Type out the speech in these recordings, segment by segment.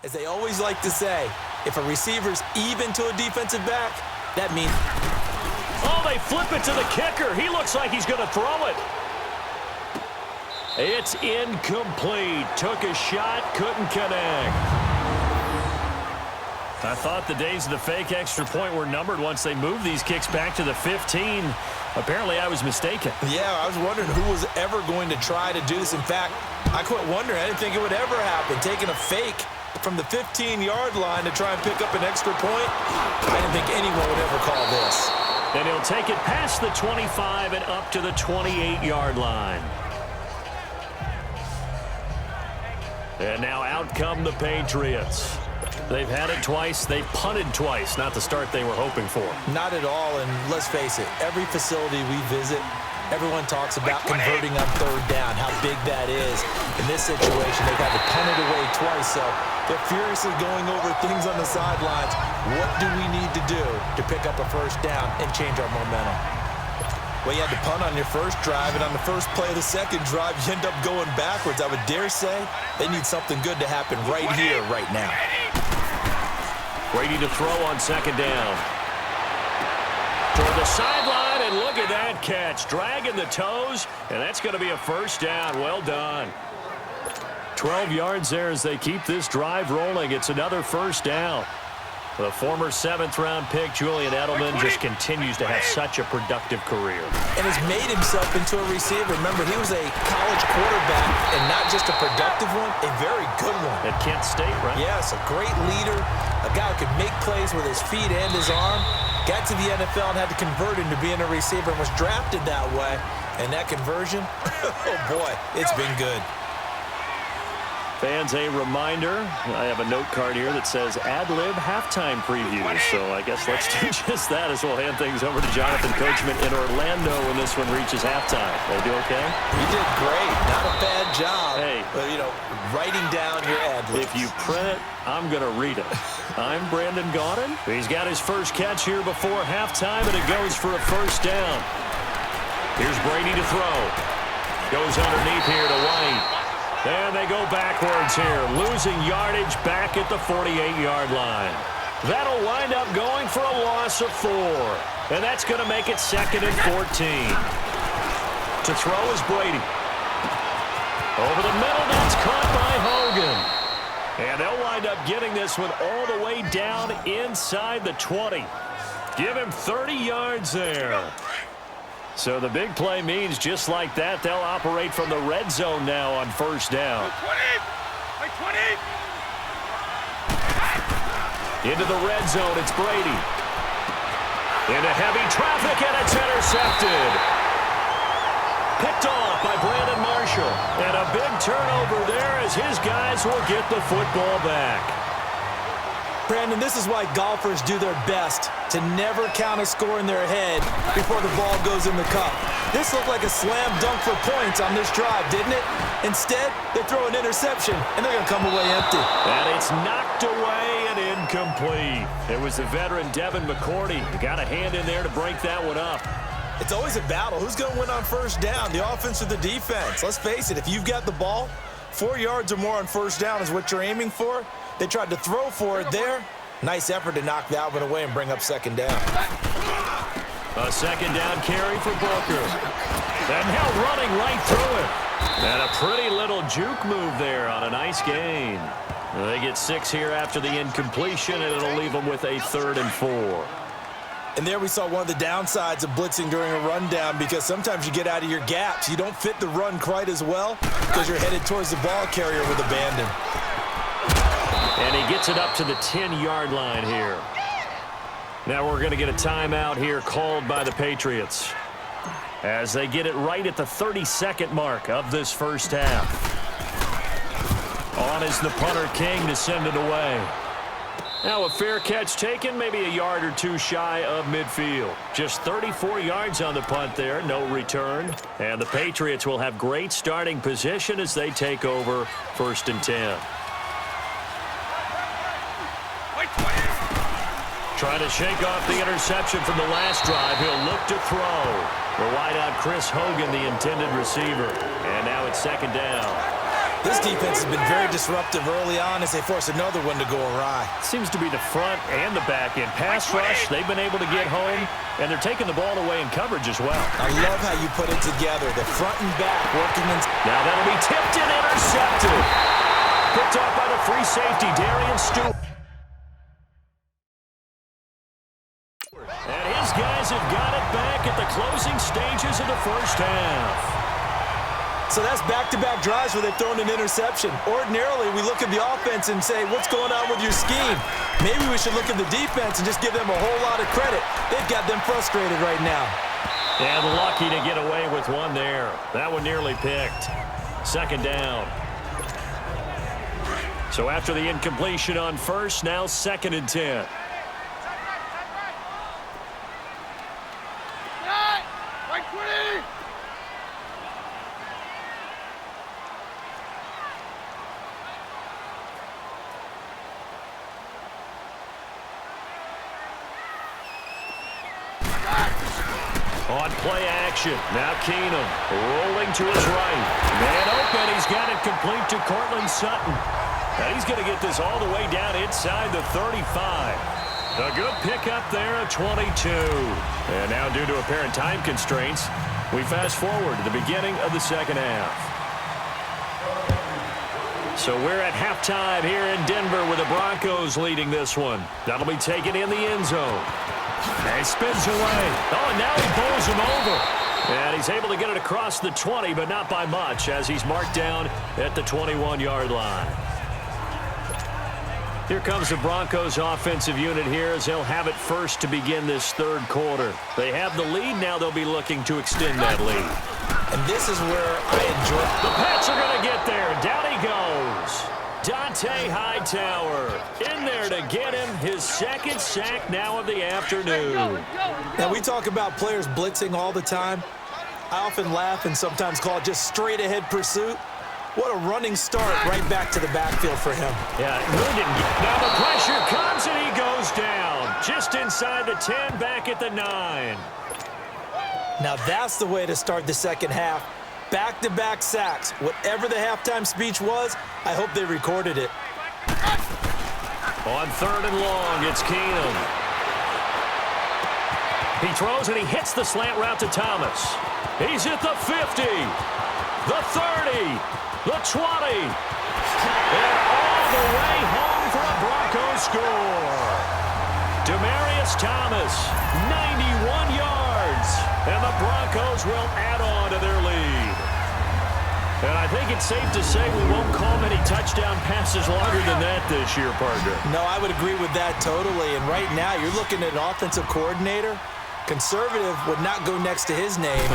As they always like to say, if a receiver's even to a defensive back, that means... Oh, they flip it to the kicker. He looks like he's going to throw it. It's incomplete. Took a shot, couldn't connect. I thought the days of the fake extra point were numbered once they moved these kicks back to the 15. Apparently, I was mistaken. Yeah, I was wondering who was ever going to try to do this. In fact, I quit wondering. I didn't think it would ever happen. Taking a fake from the 15-yard line to try and pick up an extra point, I didn't think anyone would ever call this. And he'll take it past the 25 and up to the 28-yard line. And now out come the Patriots. They've had it twice. They've punted twice. Not the start they were hoping for. Not at all, and let's face it, every facility we visit, everyone talks about converting on third down, how big that is. In this situation, they've had to punt it away twice, so they're furiously going over things on the sidelines. What do we need to do to pick up a first down and change our momentum? Well, you had to punt on your first drive, and on the first play of the second drive, you end up going backwards. I would dare say they need something good to happen right here, right now. Brady to throw on second down. Toward the sideline, and look at that catch. Dragging the toes, and that's going to be a first down. Well done. 12 yards there as they keep this drive rolling. It's another first down. The former 7th-round pick, Julian Edelman, just continues to have such a productive career. And has made himself into a receiver. Remember, he was a college quarterback, and not just a productive one, a very good one. At Kent State, right? Yes, a great leader, a guy who could make plays with his feet and his arm. Got to the NFL and had to convert into being a receiver and was drafted that way. And that conversion, oh boy, it's been good. Fans, a reminder, I have a note card here that says ad-lib halftime previews. So I guess let's do just that as we'll hand things over to Jonathan Coachman in Orlando when this one reaches halftime. They do okay? You did great. Not a bad job. Hey. But, you know, writing down your ad-libs. If you print it, I'm going to read it. I'm Brandon Gaudin. He's got his first catch here before halftime, and it goes for a first down. Here's Brady to throw. Goes underneath here to White. And they go backwards here, losing yardage back at the 48-yard line. That'll wind up going for a loss of 4. And that's going to make it 2nd and 14. To throw is Brady. Over the middle, that's caught by Hogan. And they'll wind up getting this one all the way down inside the 20. Give him 30 yards there. So the big play means just like that, they'll operate from the red zone now on first down. 20. Into the red zone, it's Brady. Into heavy traffic, and it's intercepted. Picked off by Brandon Marshall. And a big turnover there as his guys will get the football back. Brandon, this is why golfers do their best to never count a score in their head before the ball goes in the cup. This looked like a slam dunk for points on this drive, didn't it? Instead, they throw an interception, and they're going to come away empty. And it's knocked away and incomplete. It was the veteran Devin McCourty. You got a hand in there to break that one up. It's always a battle. Who's going to win on first down, the offense or the defense? Let's face it, if you've got the ball, 4 yards or more on first down is what you're aiming for. They tried to throw for it there. Nice effort to knock that one away and bring up second down. A second down carry for Booker. And now running right through it. And a pretty little juke move there on a nice gain. They get 6 here after the incompletion, and it'll leave them with a 3rd and 4. And there we saw one of the downsides of blitzing during a rundown, because sometimes you get out of your gaps. You don't fit the run quite as well because you're headed towards the ball carrier with abandon. And he gets it up to the 10-yard line here. Now we're going to get a timeout here called by the Patriots as they get it right at the 32nd mark of this first half. On is the punter King to send it away. Now a fair catch taken, maybe a yard or two shy of midfield. Just 34 yards on the punt there, no return. And the Patriots will have great starting position as they take over 1st and 10. Trying to shake off the interception from the last drive. He'll look to throw. The wideout Chris Hogan, the intended receiver. And now it's second down. This defense has been very disruptive early on as they force another one to go awry. Seems to be the front and the back end. Pass rush, they've been able to get home, and they're taking the ball away in coverage as well. I love how you put it together. The front and back working in. Now that'll be tipped and intercepted. Picked off by the free safety, Darian Stewart. And his guys have got it back at the closing stages of the first half. So that's back-to-back drives where they've thrown an interception. Ordinarily, we look at the offense and say, what's going on with your scheme? Maybe we should look at the defense and just give them a whole lot of credit. They've got them frustrated right now. And lucky to get away with one there. That one nearly picked. Second down. So after the incompletion on first, now 2nd and 10. On play action, now Keenum rolling to his right. Man open, he's got it complete to Cortland Sutton. And he's going to get this all the way down inside the 35. A good pickup there at 22. And now due to apparent time constraints, we fast forward to the beginning of the second half. So we're at halftime here in Denver with the Broncos leading this one. That'll be taken in the end zone. And he spins away. Oh, and now he bowls him over. And he's able to get it across the 20, but not by much, as he's marked down at the 21-yard line. Here comes the Broncos offensive unit here as they'll have it first to begin this third quarter. They have the lead. Now they'll be looking to extend that lead. And this is where I enjoy. The Pats are going to get there. Down he goes. Dante Hightower in there to get him his second sack now of the afternoon. Now, we talk about players blitzing all the time. I often laugh and sometimes call it just straight-ahead pursuit. What a running start right back to the backfield for him. Yeah, really didn't get. Now the pressure comes and he goes down. Just inside the 10, back at the 9. Now that's the way to start the second half. Back-to-back sacks. Whatever the halftime speech was, I hope they recorded it. On 3rd and long, it's Keenum. He throws and he hits the slant route to Thomas. He's at the 50, the 30, the 20, and all the way home for a Broncos score. Demaryius Thomas, 91 yards, and the Broncos will add on to their lead. And I think it's safe to say we won't call many touchdown passes longer than that this year, partner. No, I would agree with that totally. And right now, you're looking at an offensive coordinator. Conservative would not go next to his name.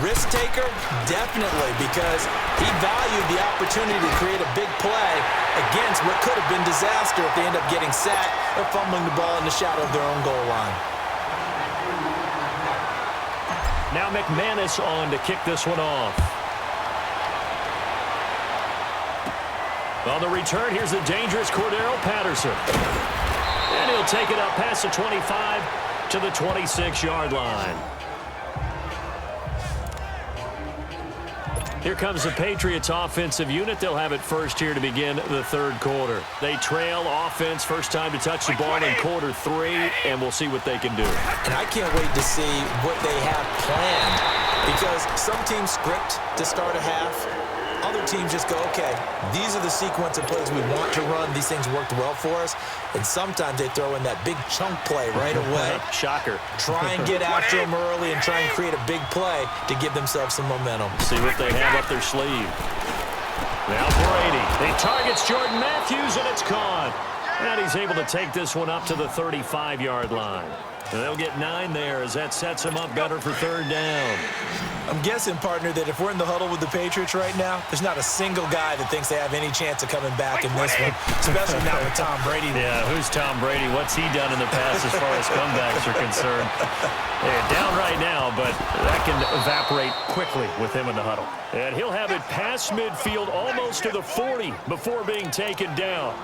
Risk taker, definitely, because he valued the opportunity to create a big play against what could have been disaster if they end up getting sacked or fumbling the ball in the shadow of their own goal line. Now McManus on to kick this one off. On the return, here's the dangerous Cordero Patterson. And he'll take it up past the 25 to the 26-yard line. Here comes the Patriots offensive unit. They'll have it first here to begin the third quarter. They trail offense, first time to touch the ball in quarter 3, and we'll see what they can do. And I can't wait to see what they have planned, because some teams script to start a half. Other teams just go, okay, these are the sequence of plays we want to run. These things worked well for us. And sometimes they throw in that big chunk play right away. Shocker. Try and get after them early and try and create a big play to give themselves some momentum. See what they have up their sleeve. Now Brady. He targets Jordan Matthews, and it's caught. And he's able to take this one up to the 35-yard line. And they'll get 9 there as that sets him up better for third down. I'm guessing, partner, that if we're in the huddle with the Patriots right now, there's not a single guy that thinks they have any chance of coming back in this one, especially now with Tom Brady. Yeah, who's Tom Brady? What's he done in the past as far as comebacks are concerned? They're down right now, but that can evaporate quickly with him in the huddle. And he'll have it past midfield almost to the 40 before being taken down.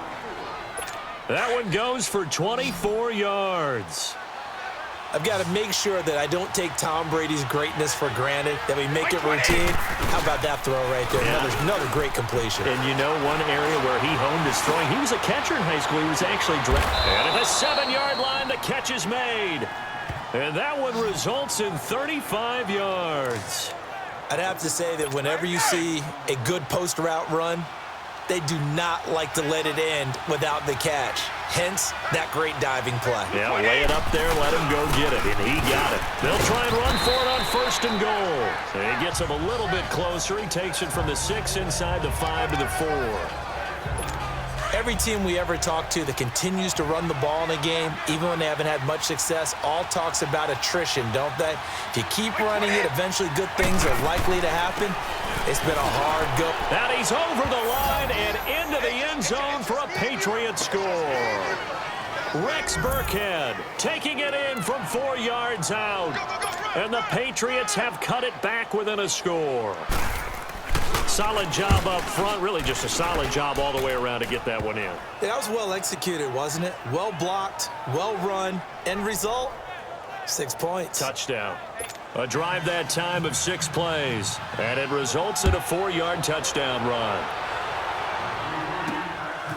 That one goes for 24 yards. I've got to make sure that I don't take Tom Brady's greatness for granted, that we make it routine. How about that throw right there? Yeah. Another great completion. And you know one area where he honed his throwing? He was a catcher in high school. He was actually drafted. And at the 7-yard line, the catch is made. And that one results in 35 yards. I'd have to say that whenever you see a good post route run, they do not like to let it end without the catch. Hence, that great diving play. Yeah, lay it up there, let him go get it, and he got it. They'll try and run for it on 1st and goal. And he gets him a little bit closer. He takes it from the 6 inside the 5 to the 4. Every team we ever talk to that continues to run the ball in a game, even when they haven't had much success, all talks about attrition, don't they? If you keep running it, eventually good things are likely to happen. It's been a hard go. And he's over the line and into the end zone for a Patriots score. Rex Burkhead taking it in from 4 yards out. And the Patriots have cut it back within a score. Solid job up front, really just a solid job all the way around to get that one in. That was well executed, wasn't it? Well blocked, well run. End result, 6 points. Touchdown. A drive that time of 6 plays. And it results in a 4-yard touchdown run.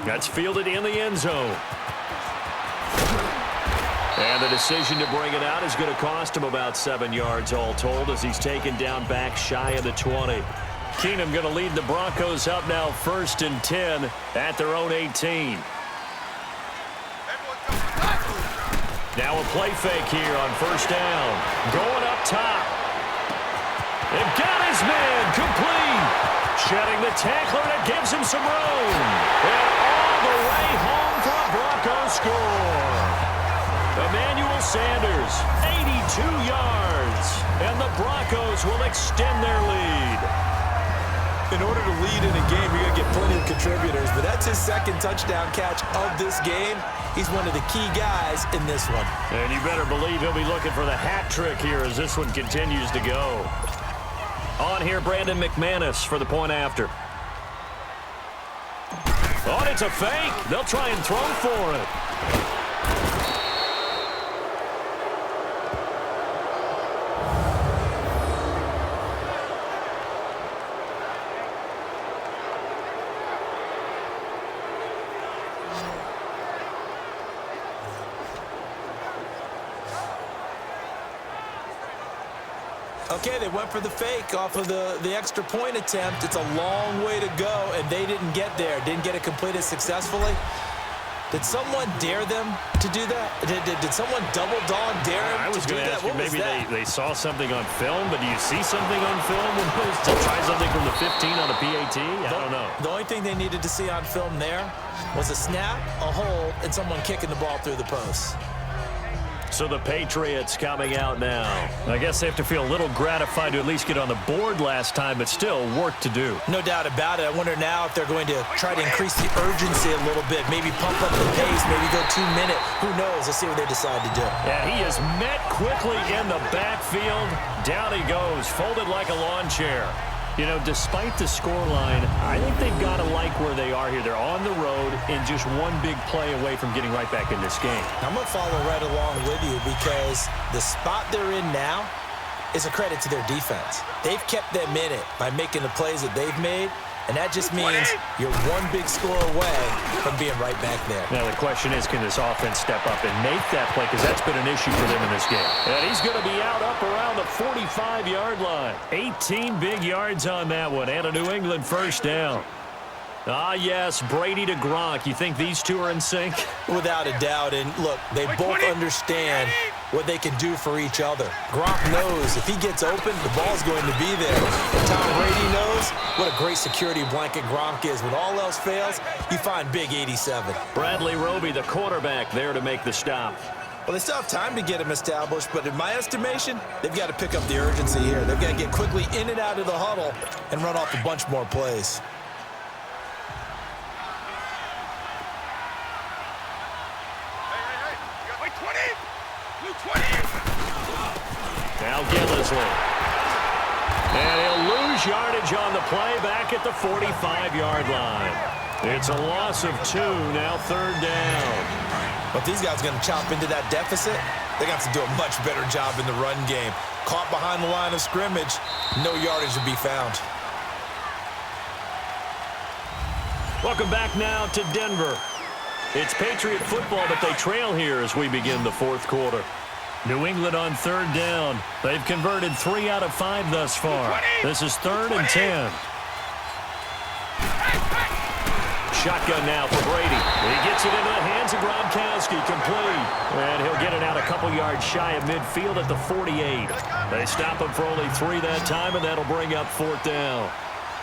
That's fielded in the end zone. And the decision to bring it out is going to cost him about 7 yards all told as he's taken down back shy of the 20. Keenum going to lead the Broncos up now 1st and 10 at their own 18. Now a play fake here on 1st down. Going up top. They've got his man complete. Shedding the tackler, and it gives him some room. And all the way home for a Broncos score. Emmanuel Sanders, 82 yards. And the Broncos will extend their lead. In order to lead in a game, you're going to get plenty of contributors, but that's his 2nd touchdown catch of this game. He's one of the key guys in this one. And you better believe he'll be looking for the hat trick here as this one continues to go. On here, Brandon McManus for the point after. Oh, it's a fake. They'll try and throw for it. Okay, they went for the fake off of the extra point attempt. It's a long way to go, and they didn't get there. Didn't get it completed successfully. Did someone dare them to do that? Did someone double dog dare them I was to do going to that? ask you, What was maybe that? they saw something on film, but do you see something on film to try something from the 15 on a PAT? I don't know. The only thing they needed to see on film there was a snap, a hold, and someone kicking the ball through the post. So the Patriots coming out now. I guess they have to feel a little gratified to at least get on the board last time, but still work to do. No doubt about it. I wonder now if they're going to try to increase the urgency a little bit, maybe pump up the pace, maybe go 2-minute. Who knows? Let's see what they decide to do. And he is met quickly in the backfield. Down he goes, folded like a lawn chair. You know, despite the scoreline, I think they've got to like where they are here. They're on the road and just one big play away from getting right back in this game. I'm going to follow right along with you because the spot they're in now is a credit to their defense. They've kept them in it by making the plays that they've made, and that just means you're one big score away from being right back there. Now, the question is, can this offense step up and make that play? Because that's been an issue for them in this game. And he's going to be out up around the 45-yard line. 18 big yards on that one, and a New England 1st down. Ah, yes, Brady to Gronk. You think these two are in sync? Without a doubt. And look, they both understand what they can do for each other. Gronk knows if he gets open, the ball's going to be there. And Tom Brady knows what a great security blanket Gronk is. When all else fails, you find big 87. Bradley Roby, the quarterback, there to make the stop. Well, they still have time to get him established, but in my estimation, they've got to pick up the urgency here. They've got to get quickly in and out of the huddle and run off a bunch more plays. Now Gillisley. And he'll lose yardage on the play back at the 45-yard line. It's a loss of 2, now 3rd down. Well, if these guys are going to chop into that deficit, they're going to have to do a much better job in the run game. Caught behind the line of scrimmage, no yardage to be found. Welcome back now to Denver. It's Patriot football, but they trail here as we begin the fourth quarter. New England on third down. They've converted 3 out of 5 thus far. This is 3rd and 10. Shotgun now for Brady. He gets it into the hands of Gronkowski, complete. And he'll get it out a couple yards shy of midfield at the 48. They stop him for only 3 that time, and that'll bring up 4th down.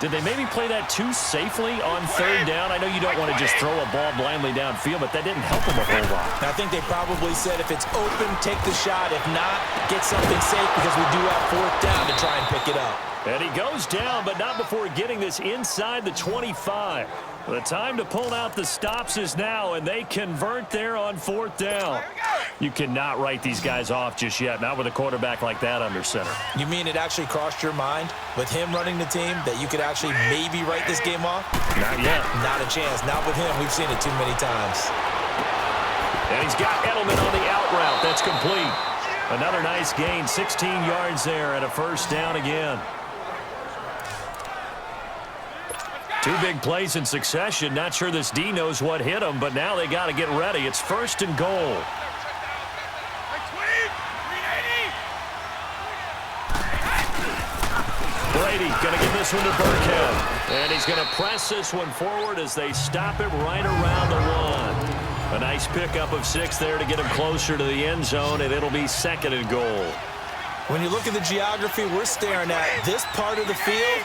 Did they maybe play that too safely on 3rd down? I know you don't want to just throw a ball blindly downfield, but that didn't help them a whole lot. I think they probably said if it's open, take the shot. If not, get something safe because we do have 4th down to try and pick it up. And he goes down, but not before getting this inside the 25. The time to pull out the stops is now, and they convert there on 4th down. You cannot write these guys off just yet, not with a quarterback like that under center. You mean it actually crossed your mind with him running the team that you could actually maybe write this game off? Not yet. Not a chance. Not with him. We've seen it too many times. And he's got Edelman on the out route. That's complete. Another nice gain, 16 yards there and a 1st down again. 2 big plays in succession. Not sure this D knows what hit him, but now they got to get ready. It's 1st and goal. Brady going to give this one to Burkhead. And he's going to press this one forward as they stop him right around the 1. A nice pickup of 6 there to get him closer to the end zone, and it'll be 2nd and goal. When you look at the geography we're staring at, this part of the field,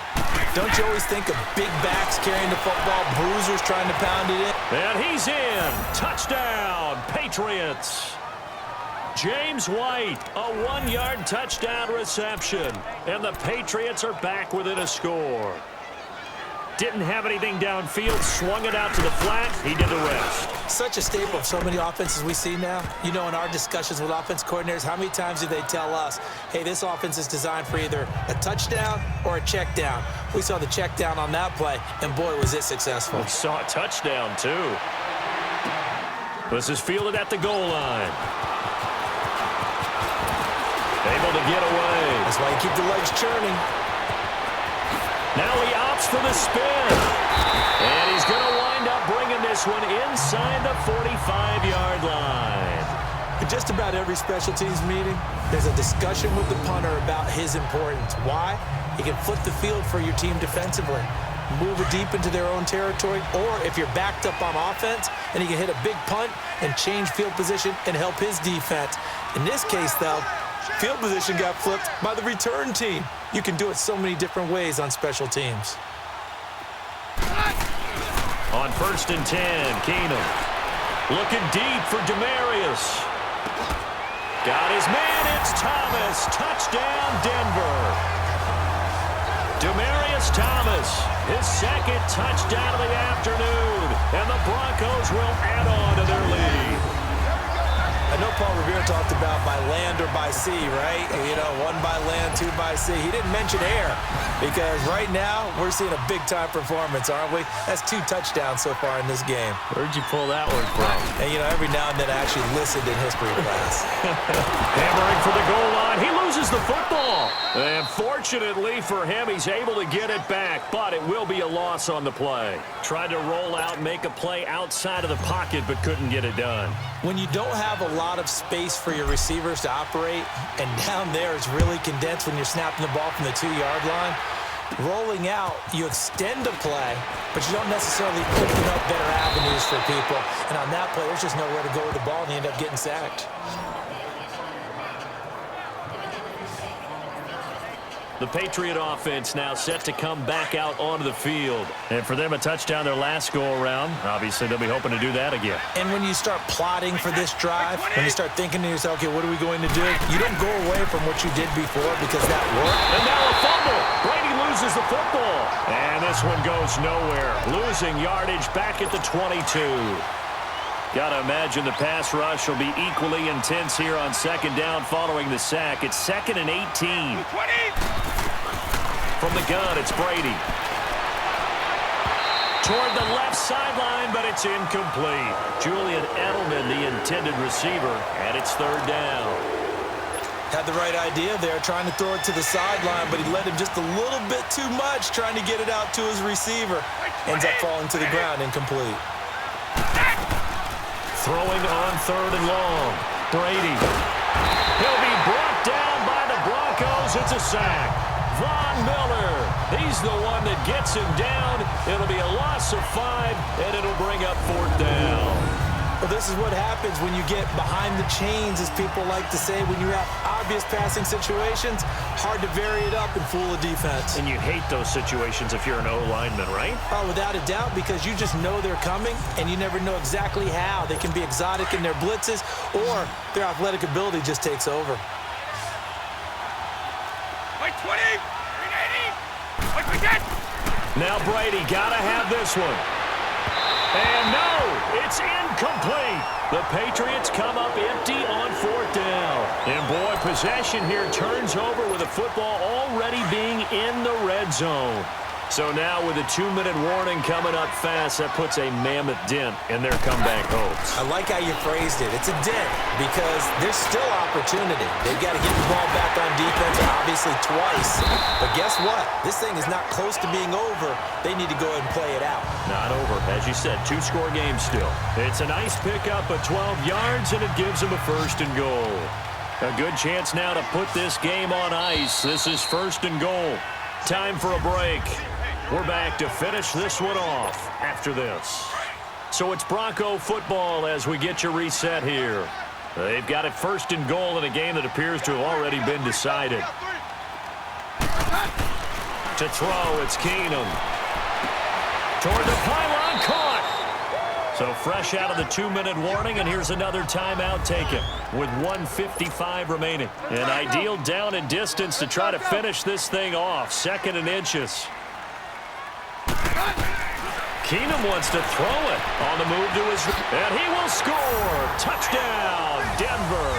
don't you always think of big backs carrying the football, bruisers trying to pound it in? And he's in. Touchdown, Patriots. James White, a 1-yard touchdown reception. And the Patriots are back within a score. Didn't have anything downfield, swung it out to the flat. He did the rest. Such a staple of so many offenses we see now. You know, in our discussions with offense coordinators, how many times do they tell us, hey, this offense is designed for either a touchdown or a check down? We saw the check down on that play, and boy, was it successful. We saw a touchdown, too. This is fielded at the goal line. Able to get away. That's why you keep the legs churning. Now he opts for the spin. And he's going to wind up bringing this one inside the 45-yard line. In just about every special teams meeting, there's a discussion with the punter about his importance. Why? He can flip the field for your team defensively, move it deep into their own territory, or if you're backed up on offense, and he can hit a big punt and change field position and help his defense. In this case, though, field position got flipped by the return team. You can do it so many different ways on special teams. On 1st and 10, Keenum. Looking deep for Demarius. Got his man, it's Thomas. Touchdown, Denver. Demarius Thomas, his 2nd touchdown of the afternoon. And the Broncos will add on to their lead. I know Paul Revere talked about by land or by sea, right? You know, 1 by land, 2 by sea. He didn't mention air because right now we're seeing a big-time performance, aren't we? That's 2 touchdowns so far in this game. Where'd you pull that one from? And, you know, every now and then I actually listened in history class. Hammering for the goal line. He loses the football. And fortunately for him, he's able to get it back, but it will be a loss on the play. Tried to roll out, make a play outside of the pocket, but couldn't get it done. When you don't have a lot of space for your receivers to operate, and down there it's really condensed when you're snapping the ball from the 2-yard line, rolling out, you extend a play, but you don't necessarily open up better avenues for people. And on that play, there's just nowhere to go with the ball, and you end up getting sacked. The Patriot offense now set to come back out onto the field. And for them, a touchdown their last go-around. Obviously, they'll be hoping to do that again. And when you start plotting for this drive, when you start thinking to yourself, okay, what are we going to do? You don't go away from what you did before because that worked. And now a fumble. Brady loses the football. And this one goes nowhere. Losing yardage back at the 22. Got to imagine the pass rush will be equally intense here on 2nd down following the sack. It's 2nd and 18. From the gun, it's Brady. toward the left sideline, but it's incomplete. Julian Edelman, the intended receiver, and it's third down. Had the right idea there, trying to throw it to the sideline, but he led him just a little bit too much, trying to get it out to his receiver. Ends up falling to the ground, incomplete. Throwing on third and long. Brady. He'll be brought down by the Broncos. It's a sack. Von Miller. He's the one that gets him down. It'll be a loss of 5, and it'll bring up fourth down. Well, this is what happens when you get behind the chains, as people like to say. When you have obvious passing situations, hard to vary it up and fool a defense. And you hate those situations if you're an O-lineman, right? Oh, without a doubt, because you just know they're coming, and you never know exactly how. They can be exotic in their blitzes, or their athletic ability just takes over. Like 20, 380, like we get. Now Brady got to have this one. And no, it's incomplete. The Patriots come up empty on fourth down. And boy, possession here turns over with the football already being in the red zone. So now with a 2-minute warning coming up fast, that puts a mammoth dent in their comeback hopes. I like how you phrased it. It's a dent because there's still opportunity. They've got to get the ball back on defense, obviously twice. But guess what? This thing is not close to being over. They need to go ahead and play it out. Not over. As you said, 2-score game still. It's a nice pickup of 12 yards, and it gives them a first and goal. A good chance now to put this game on ice. This is first and goal. Time for a break. We're back to finish this one off after this. So it's Bronco football as we get you reset here. They've got it first and goal in a game that appears to have already been decided. To throw, it's Keenum. Toward the pylon, caught. So fresh out of the 2-minute warning, and here's another timeout taken with 1:55 remaining. An ideal down and distance to try to finish this thing off. 2nd and inches. Keenum wants to throw it on the move to his, and he will score. Touchdown, Denver.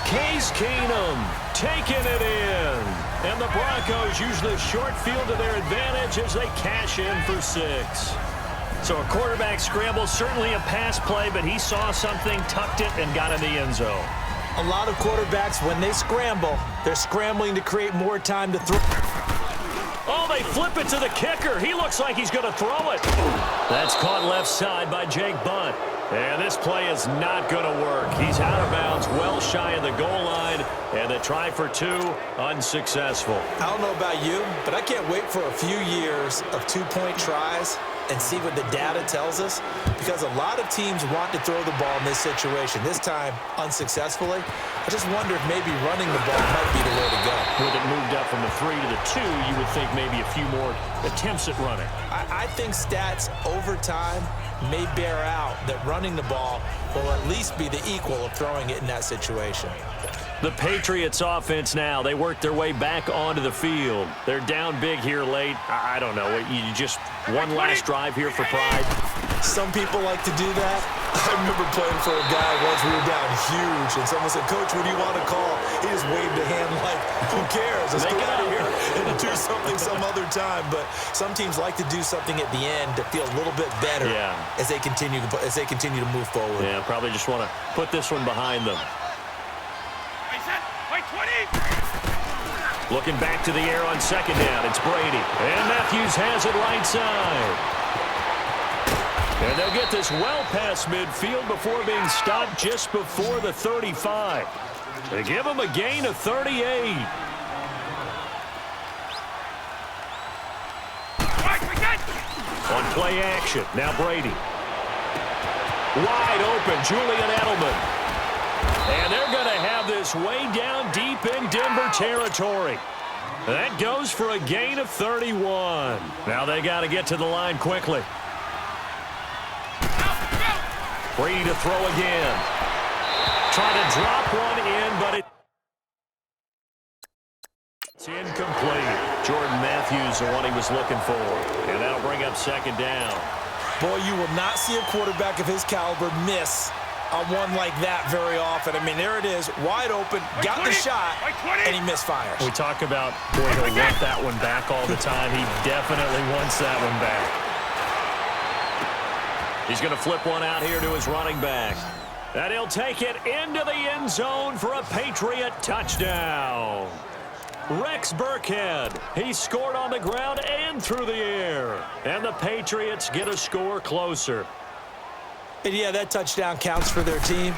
Case Keenum taking it in. And the Broncos use the short field to their advantage as they cash in for 6. So a quarterback scramble, certainly a pass play, but he saw something, tucked it, and got in the end zone. A lot of quarterbacks, when they scramble, they're scrambling to create more time to throw. Oh, they flip it to the kicker. He looks like he's going to throw it. That's caught left side by Jake Bunt. And this play is not going to work. He's out of bounds, well shy of the goal line, and the try for 2, unsuccessful. I don't know about you, but I can't wait for a few years of 2-point tries and see what the data tells us, because a lot of teams want to throw the ball in this situation, this time unsuccessfully. I just wonder if maybe running the ball might be the way to go. With it moved up from the 3 to the 2, you would think maybe a few more attempts at running. I think stats over time may bear out that running the ball will at least be the equal of throwing it in that situation. The Patriots offense now, they work their way back onto the field. They're down big here late. I don't know. You just one last drive here for pride. Some people like to do that. I remember playing for a guy once. We were down huge, and someone said, "Coach, what do you want to call?" He just waved a hand like, "Who cares? Let's go out of here and do something some other time." But some teams like to do something at the end to feel a little bit better as they continue to move forward. Yeah, probably just want to put this one behind them. Looking back to the air on 2nd down, it's Brady. And Matthews has it right side. And they'll get this well past midfield before being stopped just before the 35. They give him a gain of 38. On play action, now Brady. Wide open, Julian Edelman. And they're going to have this way down deep in Denver territory. That goes for a gain of 31. Now they got to get to the line quickly. Brady to throw again. Trying to drop one in, but it's incomplete. Jordan Matthews, the one he was looking for. And that'll bring up 2nd down. Boy, you will not see a quarterback of his caliber miss on one like that very often. I mean, there it is, wide open, got the shot, and he misfires. We talk about, boy, he'll want that one back all the time. He definitely wants that one back. He's going to flip one out here to his running back. And he'll take it into the end zone for a Patriot touchdown. Rex Burkhead, he scored on the ground and through the air. And the Patriots get a score closer. And yeah, that touchdown counts for their team,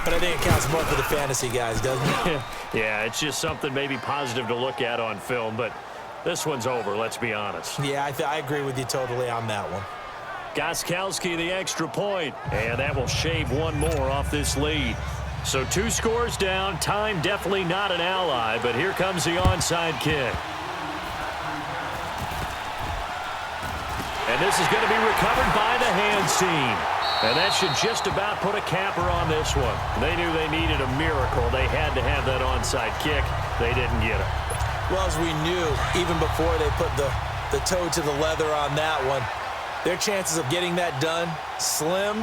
but I think it counts more for the fantasy guys, doesn't it? Yeah, it's just something maybe positive to look at on film, but this one's over, let's be honest. Yeah, I agree with you totally on that one. Gostkowski the extra point, and that will shave one more off this lead. So 2 scores down, time definitely not an ally, but here comes the onside kick. And this is going to be recovered by the hands team. And that should just about put a capper on this one. They knew they needed a miracle. They had to have that onside kick. They didn't get it. Well, as we knew, even before they put the toe to the leather on that one, their chances of getting that done, slim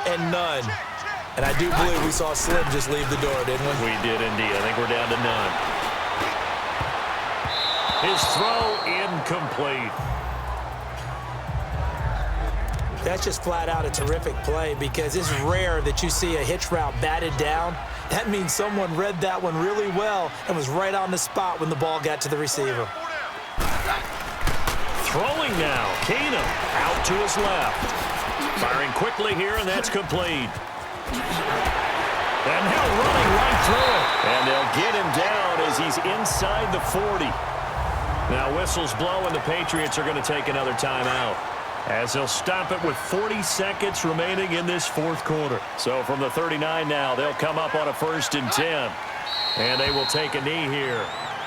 and none. And I do believe we saw Slim just leave the door, didn't we? We did indeed. I think we're down to none. His throw incomplete. That's just flat out a terrific play because it's rare that you see a hitch route batted down. That means someone read that one really well and was right on the spot when the ball got to the receiver. Throwing now, Keenum out to his left. Firing quickly here, and that's complete. And now running right through it. And they'll get him down as he's inside the 40. Now whistles blow, and the Patriots are going to take another timeout, as they'll stop it with 40 seconds remaining in this fourth quarter. So from the 39 now, they'll come up on a 1st and 10. And they will take a knee here.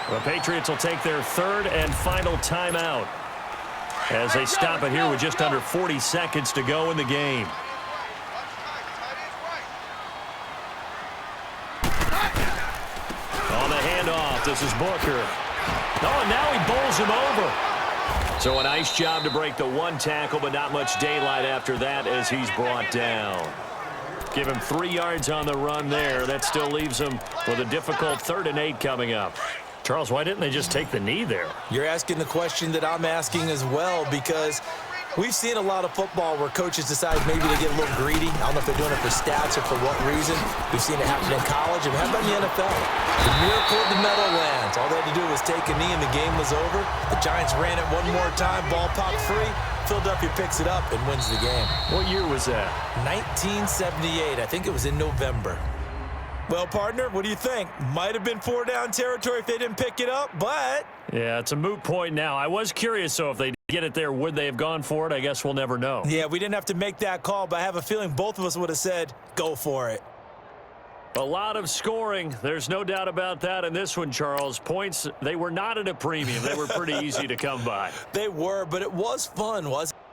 The Patriots will take their 3rd and final timeout, as they stop it here with just under 40 seconds to go in the game. On the handoff, this is Booker. Oh, and now he bowls him over. So a nice job to break the 1 tackle, but not much daylight after that as he's brought down. Give him 3 yards on the run there. That still leaves him with a difficult 3rd and 8 coming up. Charles, why didn't they just take the knee there? You're asking the question that I'm asking as well, because we've seen a lot of football where coaches decide maybe to get a little greedy. I don't know if they're doing it for stats or for what reason. We've seen it happen in college, and how about in the NFL? The miracle of the Meadowlands. All they had to do was take a knee, and the game was over. The Giants ran it one more time, ball popped free. Philadelphia picks it up and wins the game. What year was that? 1978. I think it was in November. Well, partner, what do you think? Might have been 4-down territory if they didn't pick it up, but... Yeah, it's a moot point now. I was curious, so if they get it there, would they have gone for it? I guess we'll never know. Yeah, we didn't have to make that call, but I have a feeling both of us would have said, go for it. A lot of scoring. There's no doubt about that in this one, Charles. Points, they were not at a premium. They were pretty easy to come by. They were, but it was fun, wasn't it?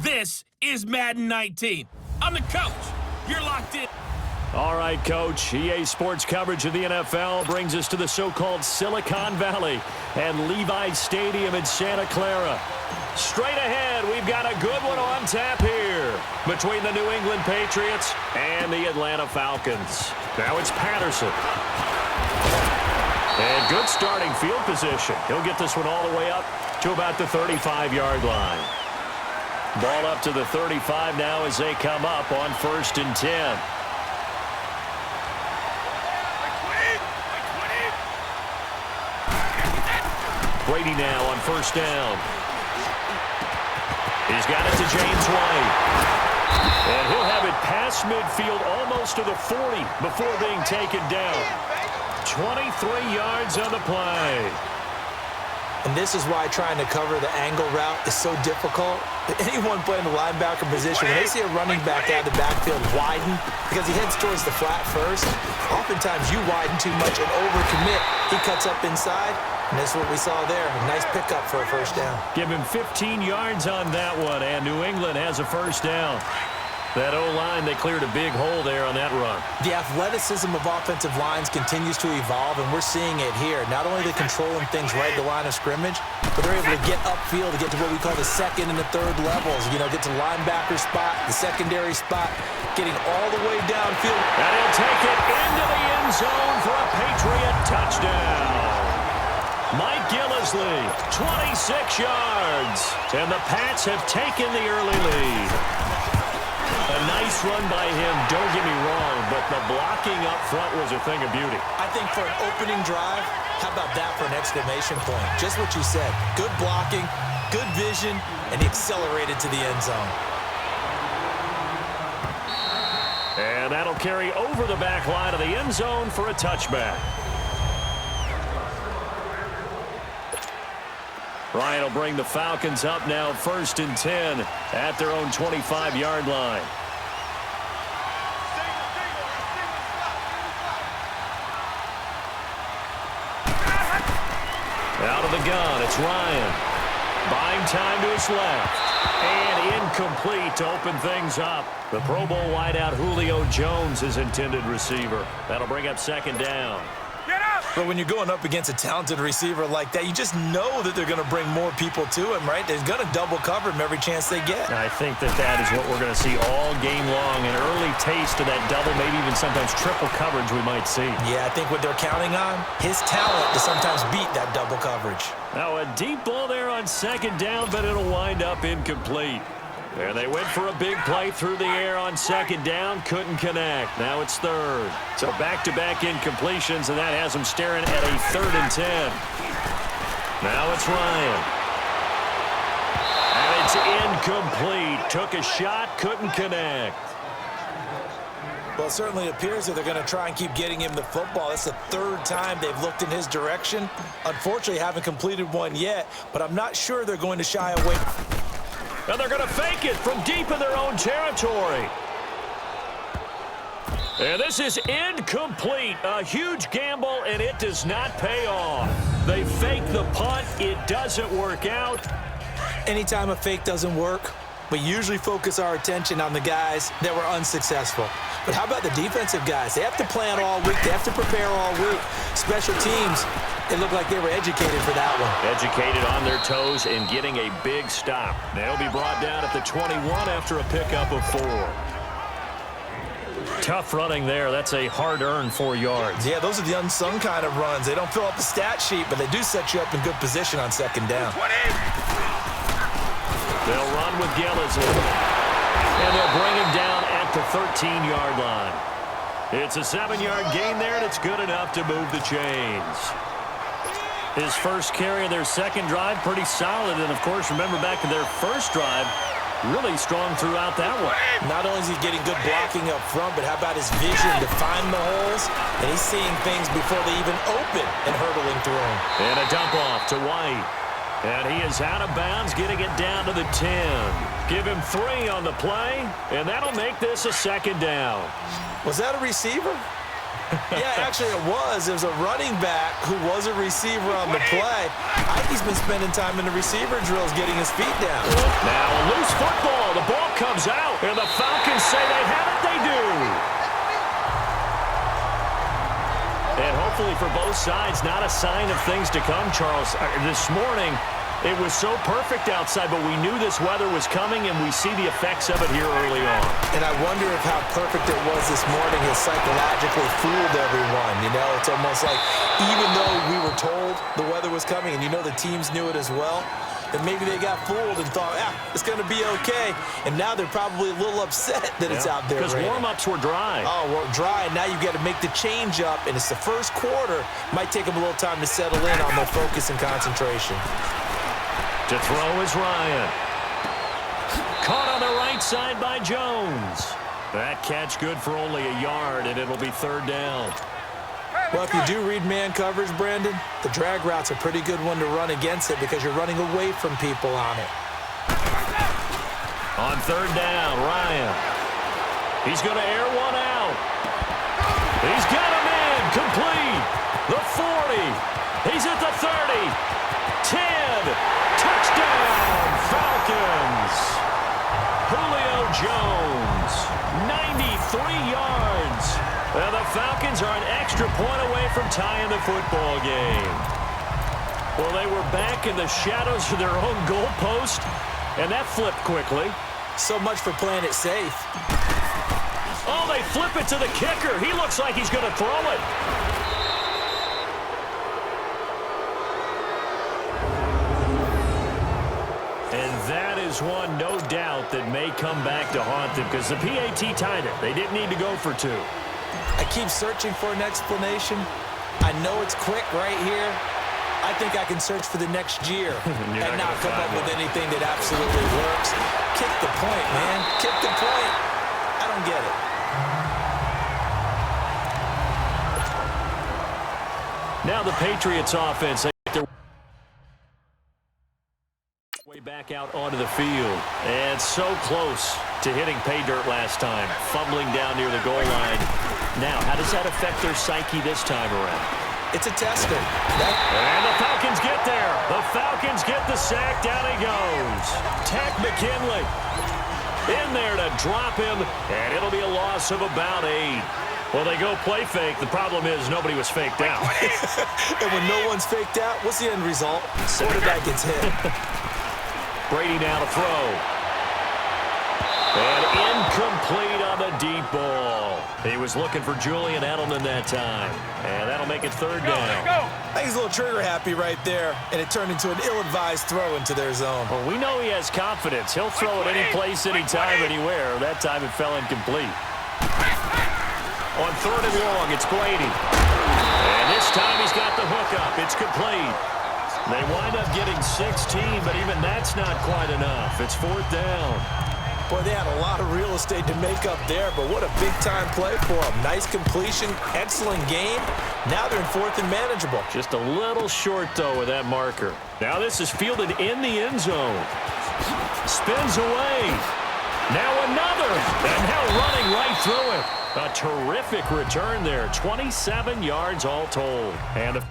This is Madden 19. I'm the coach. You're locked in. All right, Coach. EA Sports coverage of the NFL brings us to the so-called Silicon Valley and Levi's Stadium in Santa Clara. Straight ahead, we've got a good one on tap here between the New England Patriots and the Atlanta Falcons. Now it's Patterson. And good starting field position. He'll get this one all the way up to about the 35-yard line. Ball up to the 35 now as they come up on 1st and 10. Brady now on 1st down. He's got it to James White. And he'll have it past midfield almost to the 40 before being taken down. 23 yards on the play. And this is why trying to cover the angle route is so difficult. Anyone playing the linebacker position, when they see a running back out of the backfield widen, because he heads towards the flat first, oftentimes you widen too much and overcommit. He cuts up inside, and that's what we saw there. A nice pickup for a 1st down. Give him 15 yards on that one, and New England has a 1st down. That O-line, they cleared a big hole there on that run. The athleticism of offensive lines continues to evolve, and we're seeing it here. Not only are they controlling things right at the line of scrimmage, but they're able to get upfield to get to what we call the 2nd and the 3rd levels. You know, get to linebacker spot, the secondary spot, getting all the way downfield. And he'll take it into the end zone for a Patriot touchdown. Mike Gillislee, 26 yards. And the Pats have taken the early lead. A nice run by him, don't get me wrong, but the blocking up front was a thing of beauty. I think for an opening drive, how about that for an exclamation point? Just what you said. Good blocking, good vision, and he accelerated to the end zone. And that'll carry over the back line of the end zone for a touchback. Ryan will bring the Falcons up now 1st and 10 at their own 25-yard line. Out of the gun, it's Ryan. Buying time to his left. And incomplete to open things up. The Pro Bowl wideout Julio Jones is intended receiver. That'll bring up 2nd down. But when you're going up against a talented receiver like that, you just know that they're going to bring more people to him, right? They're going to double cover him every chance they get. I think that is what we're going to see all game long. An early taste of that double, maybe even sometimes triple coverage we might see. Yeah, I think what they're counting on, his talent to sometimes beat that double coverage. Now a deep ball there on 2nd down, but it'll wind up incomplete. And they went for a big play through the air on 2nd down. Couldn't connect. Now it's 3rd. So back-to-back incompletions, and that has them staring at a 3rd and 10. Now it's Ryan. And it's incomplete. Took a shot, couldn't connect. Well, it certainly appears that they're going to try and keep getting him the football. That's the 3rd time they've looked in his direction. Unfortunately, haven't completed one yet, but I'm not sure they're going to shy away. And they're going to fake it from deep in their own territory. And this is incomplete. A huge gamble, and it does not pay off. They fake the punt. It doesn't work out. Anytime a fake doesn't work, we usually focus our attention on the guys that were unsuccessful. But how about the defensive guys? They have to plan all week. They have to prepare all week. Special teams, it looked like they were educated for that one. Educated on their toes and getting a big stop. They'll be brought down at the 21 after a pickup of 4. Tough running there. That's a hard-earned 4 yards. Yeah, those are the unsung kind of runs. They don't fill up the stat sheet, but they do set you up in good position on 2nd down. They'll run with Gillislee. And they'll bring him down at the 13-yard line. It's a 7-yard gain there, and it's good enough to move the chains. His first carry of their 2nd drive, pretty solid. And, of course, remember back to their 1st drive, really strong throughout that one. Not only is he getting good blocking up front, but how about his vision to find the holes? And he's seeing things before they even open and hurdling through them. And a dump off to White. And he is out of bounds, getting it down to the 10. Give him 3 on the play, and that'll make this a 2nd down. Was that a receiver? Yeah, actually it was. It was a running back who was a receiver on the play. I think he's been spending time in the receiver drills getting his feet down. Now a loose football. The ball comes out, and the Falcons say they have it. They do. And hopefully for both sides, not a sign of things to come, Charles. This morning, it was so perfect outside, but we knew this weather was coming, and we see the effects of it here early on. And I wonder if how perfect it was this morning has psychologically fooled everyone. You know, it's almost like even though we were told the weather was coming, and you know the teams knew it as well, that maybe they got fooled and thought, it's going to be okay. And now they're probably a little upset that it's out there because raining. Warm-ups were dry. Oh, well, dry, and now you've got to make the change up, and it's the first quarter. Might take them a little time to settle in on their focus and concentration. To throw is Ryan. Caught on the right side by Jones. That catch good for only a yard, and it'll be third down. Well, if you do read man coverage, Brandon, the drag route's a pretty good one to run against it because you're running away from people on it. On third down, Ryan. He's going to air one out. He's got him in. Complete. The 40. He's at the 30. 10. Touchdown, Falcons. Julio Jones, 93 yards. And the Falcons are an extra point away from tying the football game. Well, they were back in the shadows of their own goalpost, and that flipped quickly. So much for playing it safe. Oh, they flip it to the kicker. He looks like he's going to throw it. And that is one, no doubt, that may come back to haunt them because the PAT tied it. They didn't need to go for two. I keep searching for an explanation. I know it's quick right here. I think I can search for the next year and not come up with anything that absolutely works. Kick the point, man. Kick the point. I don't get it. Now the Patriots offense, they get their way back out onto the field. And so close to hitting pay dirt last time, fumbling down near the goal line. Now, how does that affect their psyche this time around? It's a tester. And the Falcons get there. The Falcons get the sack. Down he goes. Tack McKinley in there to drop him, and it'll be a loss of about 8. Well, they go play fake. The problem is nobody was faked out. And when no one's faked out, what's the end result? Quarterback gets hit. Brady now to throw. And incomplete on the deep ball. He was looking for Julian Edelman that time. And that'll make it third down. I think he's a little trigger happy right there, and it turned into an ill-advised throw into their zone. Well, we know he has confidence. He'll throw it any place, anytime, anywhere. That time it fell incomplete. On third and long, it's Brady. And this time he's got the hook up. It's complete. They wind up getting 16, but even that's not quite enough. It's fourth down. Boy, they had a lot of real estate to make up there, but what a big-time play for them. Nice completion, excellent game. Now they're in fourth and manageable. Just a little short, though, with that marker. Now this is fielded in the end zone. Spins away. Now another. And now running right through it. A terrific return there. 27 yards all told. And the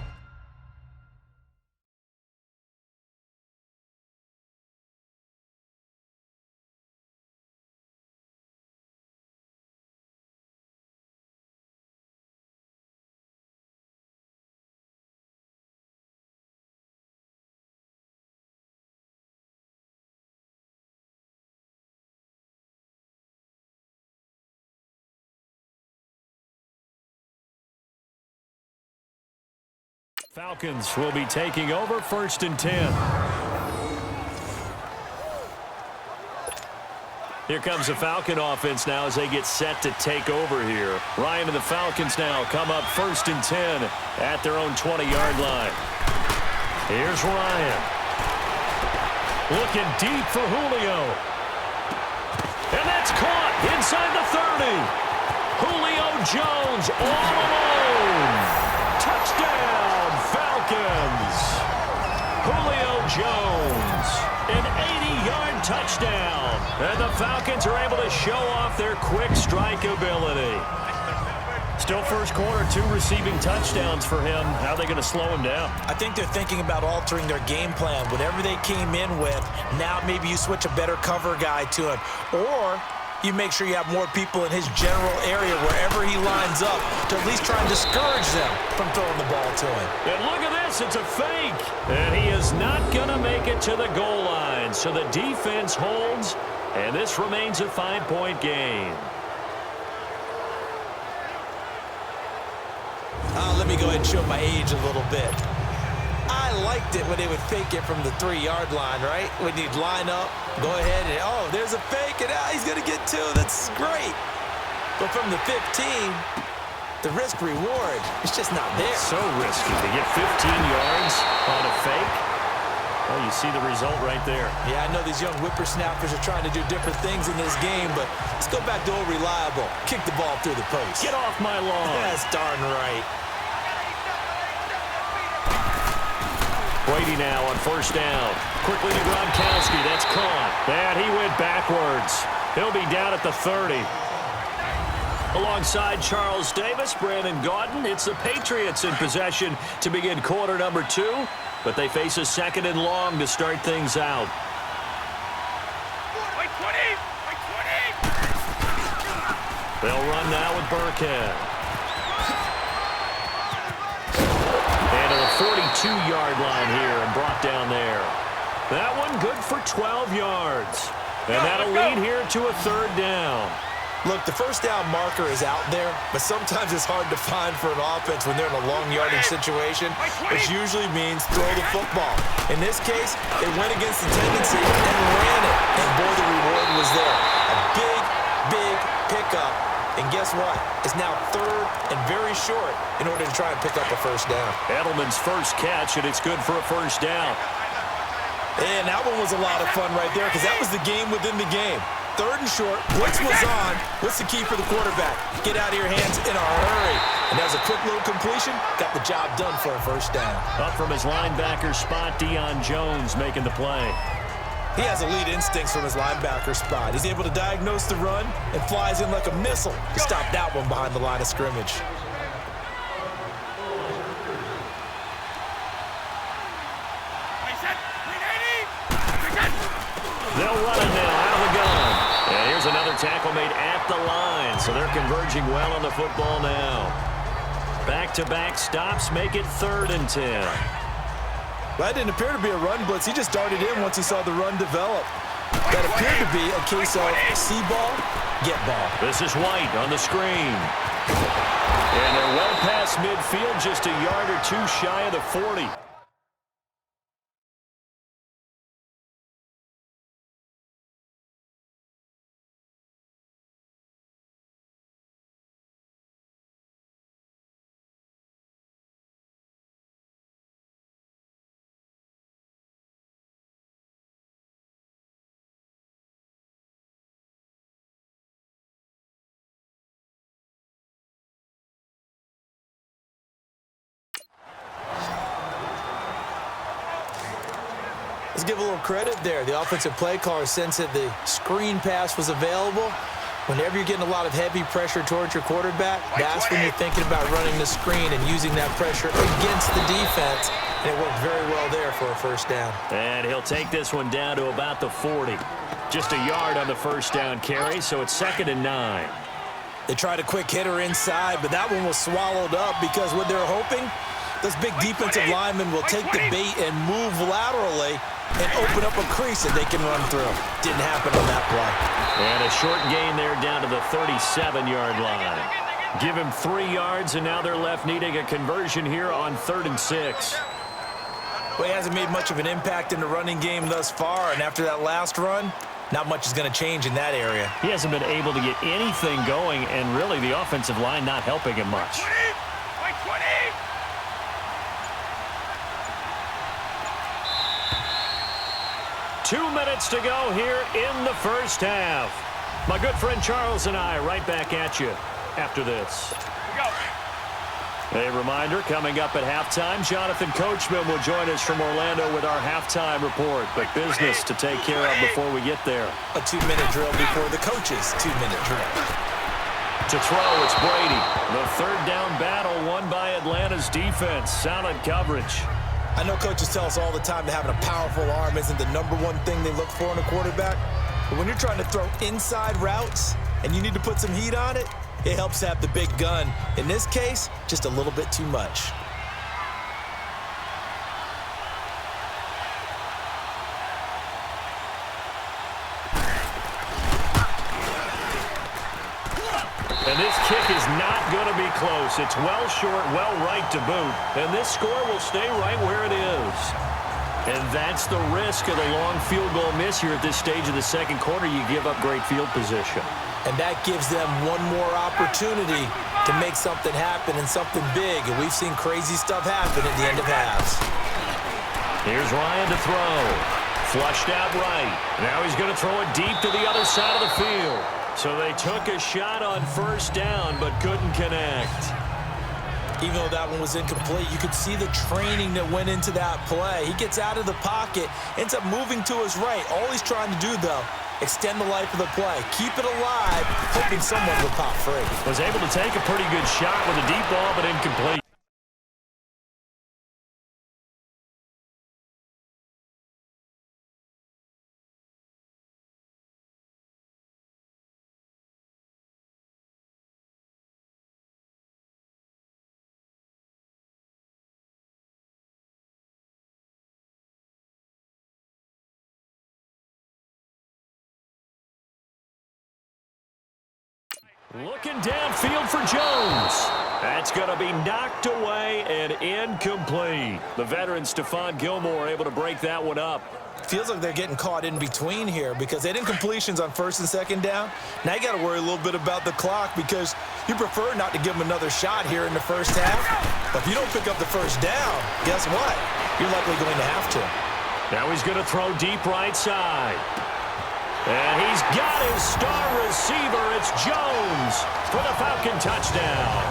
Falcons will be taking over first and 10. Here comes the Falcon offense now as they get set to take over here. Ryan and the Falcons now come up first and 10 at their own 20-yard line. Here's Ryan. Looking deep for Julio. And that's caught inside the 30. Julio Jones all alone. Touchdown, Falcons. Julio Jones, an 80-yard touchdown. And the Falcons are able to show off their quick strike ability. Still first quarter, 2 receiving touchdowns for him. How are they going to slow him down? I think they're thinking about altering their game plan. Whatever they came in with, now maybe you switch a better cover guy to him. Or you make sure you have more people in his general area wherever he lines up to at least try and discourage them from throwing the ball to him. And look at this, it's a fake. And he is not going to make it to the goal line. So the defense holds, and this remains a 5-point game. Let me go ahead and show my age a little bit. I liked it when they would fake it from the 3-yard line, right? When you'd line up, go ahead and, oh, there's a fake, and he's going to get 2. That's great. But from the 15, the risk-reward is just not there. So risky to get 15 yards on a fake. Well, you see the result right there. Yeah, I know these young whippersnappers are trying to do different things in this game, but let's go back to old reliable. Kick the ball through the post. Get off my lawn. That's darn right. Brady now on first down. Quickly to Gronkowski. That's caught. And he went backwards. He'll be down at the 30. Alongside Charles Davis, Brandon Gaudin, it's the Patriots in possession to begin quarter number 2, but they face a 2nd and long to start things out. They'll run now with Burkhead. And to the 42-yard line here and brought down there. That one good for 12 yards. And that'll lead here to a 3rd down. Look, the first down marker is out there, but sometimes it's hard to find for an offense when they're in a long yardage situation, which usually means throw the football. In this case, they went against the tendency and ran it. And boy, the reward was there. A big, big pickup. And guess what? It's now 3rd and very short in order to try and pick up a first down. Edelman's first catch, and it's good for a first down. And that one was a lot of fun right there because that was the game within the game. 3rd and short, blitz was on. What's the key for the quarterback? Get out of your hands in a hurry. And that was a quick little completion. Got the job done for a first down. Up from his linebacker spot, Deion Jones making the play. He has elite instincts from his linebacker spot. He's able to diagnose the run and flies in like a missile to stop that one behind the line of scrimmage. They'll run it now out of the gun. And here's another tackle made at the line. So they're converging well on the football now. Back-to-back stops make it 3rd and 10. Well, that didn't appear to be a run blitz. He just darted in once he saw the run develop. That appeared to be a case of see ball, get ball. This is White on the screen. And they're well past midfield, just a yard or 2 shy of the 40. Let's give a little credit there. The offensive play caller sensed that the screen pass was available. Whenever you're getting a lot of heavy pressure towards your quarterback, that's when you're thinking about running the screen and using that pressure against the defense. And it worked very well there for a first down. And he'll take this one down to about the 40. Just a yard on the first down carry, so it's 2nd and 9. They tried a quick hitter inside, but that one was swallowed up because what they're hoping, those big defensive linemen will take the bait and move laterally and open up a crease that they can run through. Didn't happen on that play. And a short gain there down to the 37-yard line. Give him 3 yards, and now they're left needing a conversion here on 3rd and 6. Well, he hasn't made much of an impact in the running game thus far, and after that last run, not much is going to change in that area. He hasn't been able to get anything going, and really the offensive line not helping him much. 2 minutes to go here in the first half. My good friend Charles and I right back at you after this. A reminder, coming up at halftime, Jonathan Coachman will join us from Orlando with our halftime report. But business to take care of before we get there. A 2-minute drill before the coach's 2-minute drill. To throw, it's Brady. The third down battle won by Atlanta's defense. Solid coverage. I know coaches tell us all the time that having a powerful arm isn't the #1 thing they look for in a quarterback. But when you're trying to throw inside routes and you need to put some heat on it, it helps to have the big gun. In this case, just a little bit too much. And this kick is not going to be close. It's well short, well right to boot. And this score will stay right where it is. And that's the risk of the long field goal miss here at this stage of the second quarter. You give up great field position. And that gives them one more opportunity to make something happen and something big. And we've seen crazy stuff happen at the end of halves. Here's Ryan to throw. Flushed out right. Now he's going to throw it deep to the other side of the field. So they took a shot on first down, but couldn't connect. Even though that one was incomplete, you could see the training that went into that play. He gets out of the pocket, ends up moving to his right. All he's trying to do, though, extend the life of the play. Keep it alive, hoping someone will pop free. Was able to take a pretty good shot with a deep ball, but incomplete. Looking downfield for Jones. That's going to be knocked away and incomplete. The veteran Stephon Gilmore able to break that one up. Feels like they're getting caught in between here because they did incompletions on first and second down. Now you got to worry a little bit about the clock because you prefer not to give them another shot here in the first half. But if you don't pick up the first down, guess what? You're likely going to have to. Now he's going to throw deep right side. And he's got his star receiver. It's Jones for the Falcon touchdown.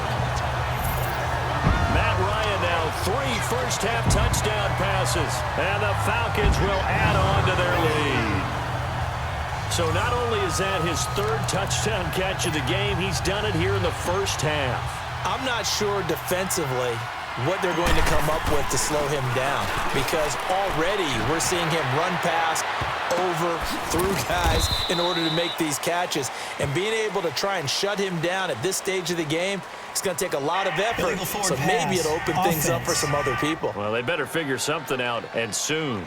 Matt Ryan now 3 first-half touchdown passes. And the Falcons will add on to their lead. So not only is that his 3rd touchdown catch of the game, he's done it here in the first half. I'm not sure defensively what they're going to come up with to slow him down because already we're seeing him run past, over, through guys in order to make these catches. And being able to try and shut him down at this stage of the game, it's going to take a lot of effort. So maybe it'll open things up for some other people. Well, they better figure something out, and soon.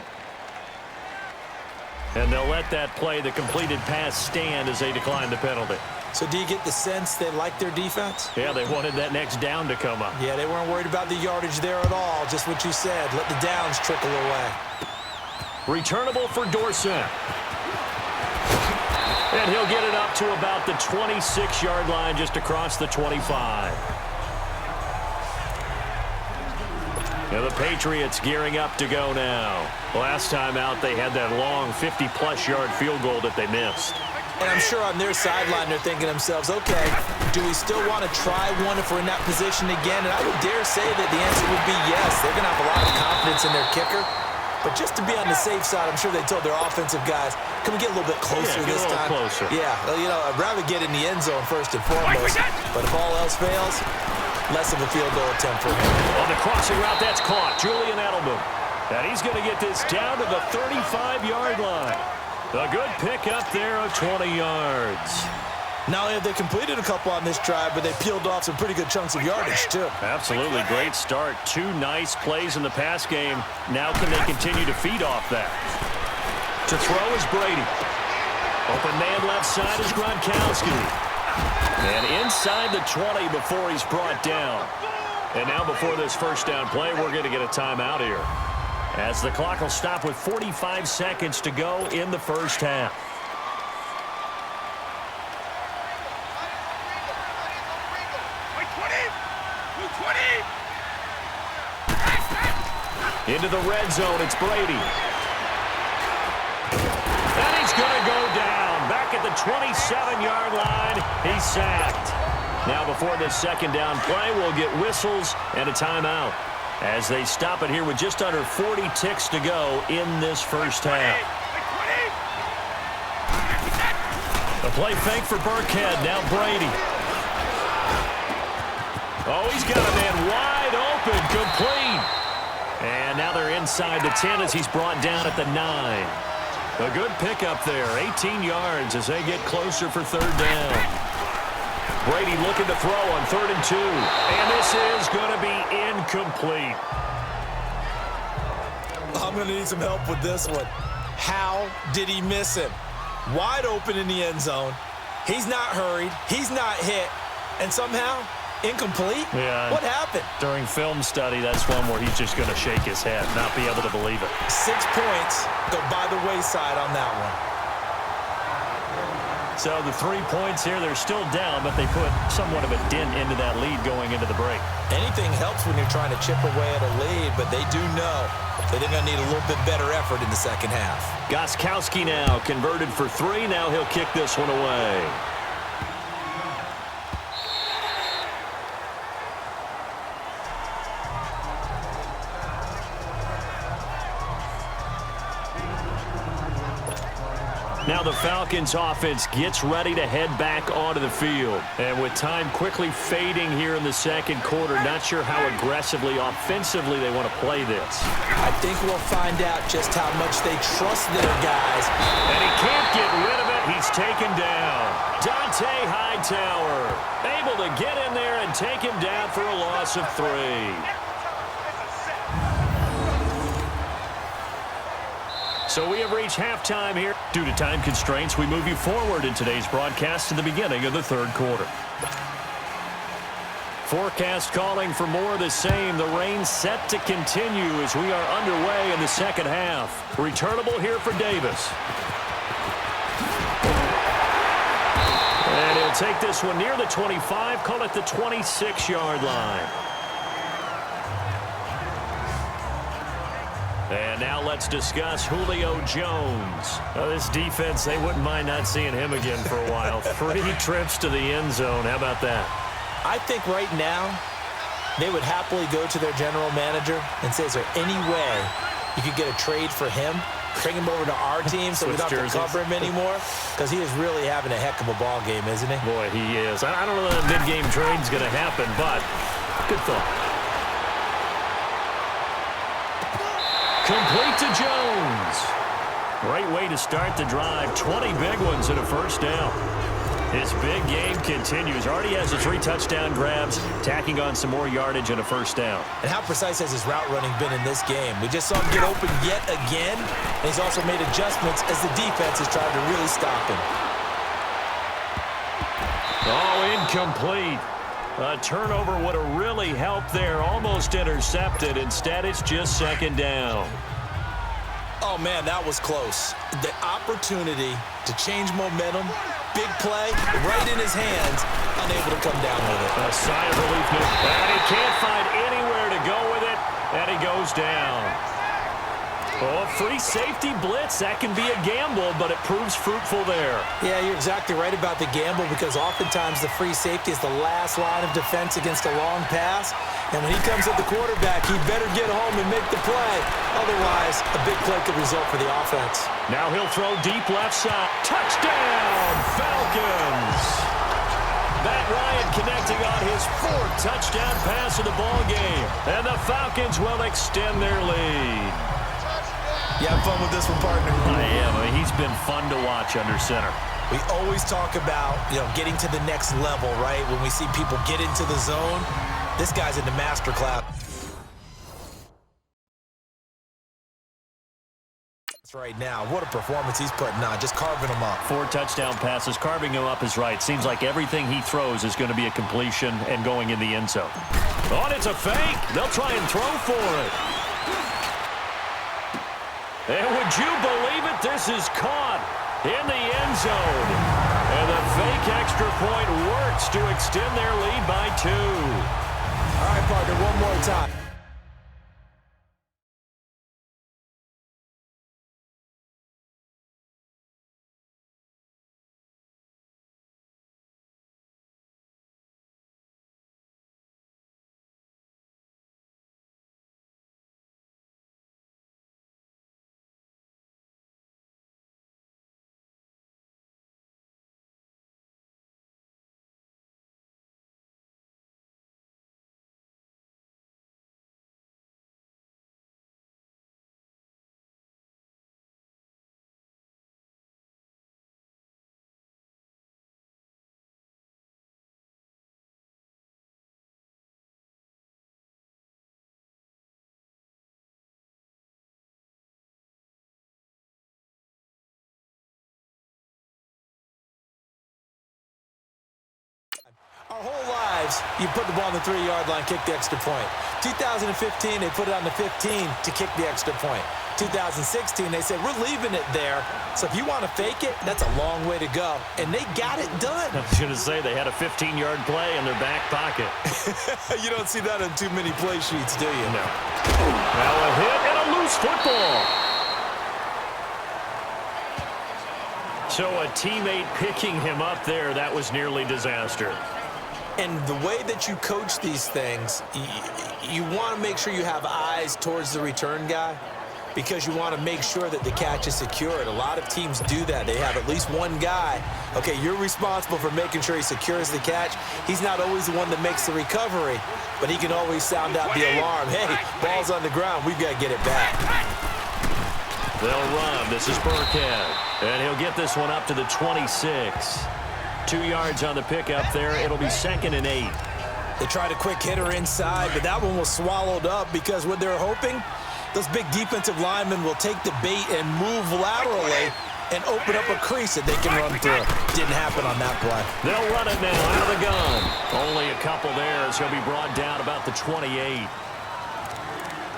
And they'll let that play, the completed pass, stand as they decline the penalty. So do you get the sense they like their defense? Yeah, they wanted that next down to come up. Yeah, they weren't worried about the yardage there at all. Just what you said. Let the downs trickle away. Returnable for Dorsett. And he'll get it up to about the 26-yard line, just across the 25. Now the Patriots gearing up to go now. Last time out, they had that long 50-plus yard field goal that they missed. And I'm sure on their sideline, they're thinking to themselves, okay, do we still want to try one if we're in that position again? And I would dare say that the answer would be yes. They're going to have a lot of confidence in their kicker. But just to be on the safe side, I'm sure they told their offensive guys, can we get a little bit closer this time? Closer. Yeah, you know, I'd rather get in the end zone first and foremost. But if all else fails, less of a field goal attempt for him. On the crossing route, that's caught. Julian Edelman. And he's going to get this down to the 35-yard line. A good pick up there of 20 yards. Not only have they completed a couple on this drive, but they peeled off some pretty good chunks of yardage, too. Absolutely. Great start. 2 nice plays in the pass game. Now can they continue to feed off that? To throw is Brady. Open man left side is Gronkowski. And inside the 20 before he's brought down. And now before this first down play, we're going to get a timeout here, as the clock will stop with 45 seconds to go in the first half. Into the red zone, it's Brady. And he's going to go down. Back at the 27-yard line, he's sacked. Now before this second down play, we'll get whistles and a timeout, as they stop it here with just under 40 ticks to go in this first half. A play fake for Burkhead. Now Brady. Oh, he's got a man wide open, complete. And now they're inside the 10 as he's brought down at the 9. A good pickup there, 18 yards as they get closer for third down. Brady looking to throw on 3rd and 2. And this is going to be incomplete. I'm going to need some help with this one. How did he miss him? Wide open in the end zone. He's not hurried. He's not hit. And somehow, incomplete? Yeah. What happened? During film study, that's one where he's just going to shake his head, not be able to believe it. 6 points go by the wayside on that one. So the 3 points here, they're still down, but they put somewhat of a dent into that lead going into the break. Anything helps when you're trying to chip away at a lead, but they do know that they're going to need a little bit better effort in the second half. Gostkowski now converted for 3. Now he'll kick this one away. Now the Falcons offense gets ready to head back onto the field. And with time quickly fading here in the second quarter, not sure how aggressively, offensively they want to play this. I think we'll find out just how much they trust their guys. And he can't get rid of it. He's taken down. Dante Hightower able to get in there and take him down for a loss of 3. So we have reached halftime here. Due to time constraints, we move you forward in today's broadcast to the beginning of the third quarter. Forecast calling for more of the same. The rain set to continue as we are underway in the second half. Returnable here for Davis. And he'll take this one near the 25, call it the 26-yard line. And now let's discuss Julio Jones. This defense, they wouldn't mind not seeing him again for a while. 3 trips to the end zone. How about that? I think right now they would happily go to their general manager and say, is there any way you could get a trade for him? Bring him over to our team so we don't have to cover him anymore? Because he is really having a heck of a ball game, isn't he? Boy, he is. I don't know that a mid-game trade's going to happen, but good thought. Complete to Jones. Great way to start the drive. 20 big ones and a first down. His big game continues. Already has the 3 touchdown grabs, tacking on some more yardage and a first down. And how precise has his route running been in this game? We just saw him get open yet again, and he's also made adjustments as the defense has tried to really stop him. Oh, incomplete. A turnover would have really helped there. Almost intercepted. Instead, it's just second down. Oh, man, that was close. The opportunity to change momentum, big play, right in his hands, unable to come down with it. A sigh of relief. And he can't find anywhere to go with it, and he goes down. Oh, free safety blitz. That can be a gamble, but it proves fruitful there. Yeah, you're exactly right about the gamble because oftentimes the free safety is the last line of defense against a long pass. And when he comes at the quarterback, he better get home and make the play. Otherwise, a big play could result for the offense. Now he'll throw deep left side. Touchdown, Falcons! Matt Ryan connecting on his 4th touchdown pass of the ball game. And the Falcons will extend their lead. You have fun with this one, partner? I am. I mean, he's been fun to watch under center. We always talk about, getting to the next level, right? When we see people get into the zone, this guy's in the master class. Right now, what a performance he's putting on, just carving them up. 4 touchdown passes, carving him up is right. Seems like everything he throws is going to be a completion and going in the end zone. Oh, and it's a fake. They'll try and throw for it. And would you believe it? This is caught in the end zone. And the fake extra point works to extend their lead by 2. All right, partner, one more time. drives, you put the ball on the 3-yard line, kick the extra point. 2015, they put it on the 15 to kick the extra point. 2016, they said, we're leaving it there. So if you want to fake it, that's a long way to go. And they got it done. I was going to say they had a 15-yard play in their back pocket. You don't see that on too many play sheets, do you? No. Now a hit and a loose football. So a teammate picking him up there, that was nearly disaster. And the way that you coach these things, you want to make sure you have eyes towards the return guy because you want to make sure that the catch is secured. A lot of teams do that. They have at least one guy. Okay, you're responsible for making sure he secures the catch. He's not always the one that makes the recovery, but he can always sound out the alarm. Hey, ball's on the ground. We've got to get it back. They'll run. This is Burkhead. And he'll get this one up to the 26. 2 yards on the pickup there. It'll be 2nd and 8. They tried a quick hitter inside, but that one was swallowed up because what they're hoping, those big defensive linemen will take the bait and move laterally and open up a crease that they can run through. Didn't happen on that play. They'll run it now out of the gun. Only a couple there, so he'll be brought down about the 28.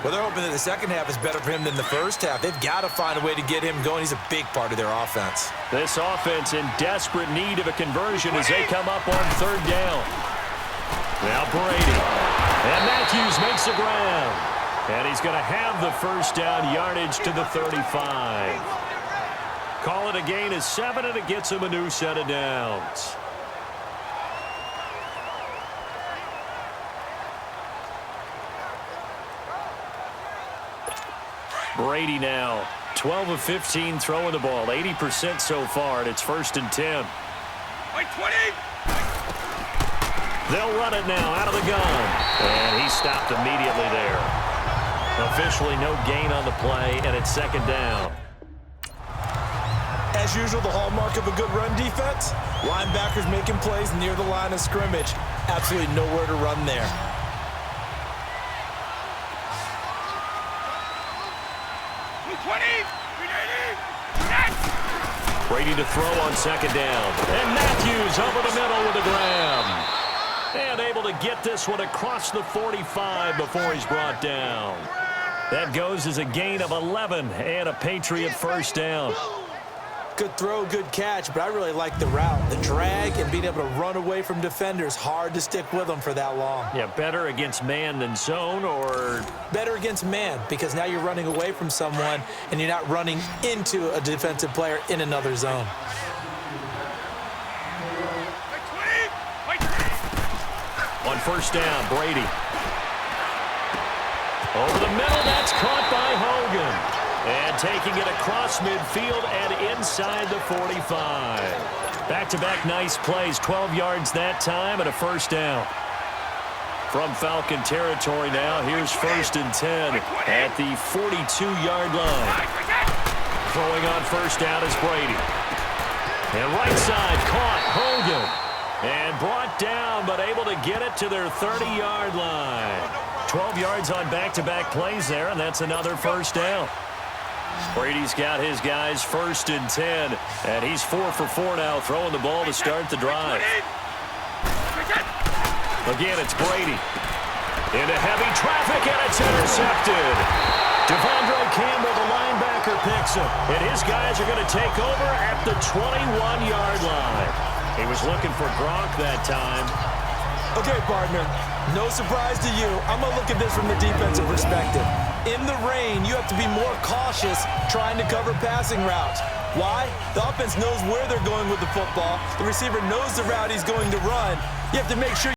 Well, they're hoping that the second half is better for him than the first half. They've got to find a way to get him going. He's a big part of their offense. This offense in desperate need of a conversion as they come up on 3rd down. Now Brady. And Matthews makes the ground. And he's going to have the first down, yardage to the 35. Call it a gain of 7, and it gets him a new set of downs. Brady now, 12 of 15 throwing the ball, 80% so far, and it's 1st and 10. They'll run it now out of the gun, and he stopped immediately there. Officially no gain on the play, and it's 2nd down. As usual, the hallmark of a good run defense, linebackers making plays near the line of scrimmage. Absolutely nowhere to run there. Brady to throw on 2nd down. And Matthews over the middle with a grab. And able to get this one across the 45 before he's brought down. That goes as a gain of 11 and a Patriot first down. Good throw, good catch, but I really like the route. The drag and being able to run away from defenders, hard to stick with them for that long. Yeah, better against man than zone, or? Better against man, because now you're running away from someone and you're not running into a defensive player in another zone. On 1st down, Brady. Over the middle, that's caught by Hogan. And taking it across midfield and inside the 45. Back-to-back nice plays, 12 yards that time and a first down. From Falcon territory now, here's 1st and 10 at the 42-yard line. Throwing on 1st down is Brady. And right side, caught, Hogan. And brought down, but able to get it to their 30-yard line. 12 yards on back-to-back plays there, and that's another first down. Brady's got his guys 1st and 10, and he's 4 for 4 now, throwing the ball to start the drive. Again, it's Brady. Into heavy traffic, and it's intercepted. Devondre Campbell, the linebacker, picks him, and his guys are going to take over at the 21-yard line. He was looking for Gronk that time. Okay, partner, no surprise to you. I'm going to look at this from the defensive perspective. In the rain, you have to be more cautious trying to cover passing routes. Why? The offense knows where they're going with the football. The receiver knows the route he's going to run. You have to make sure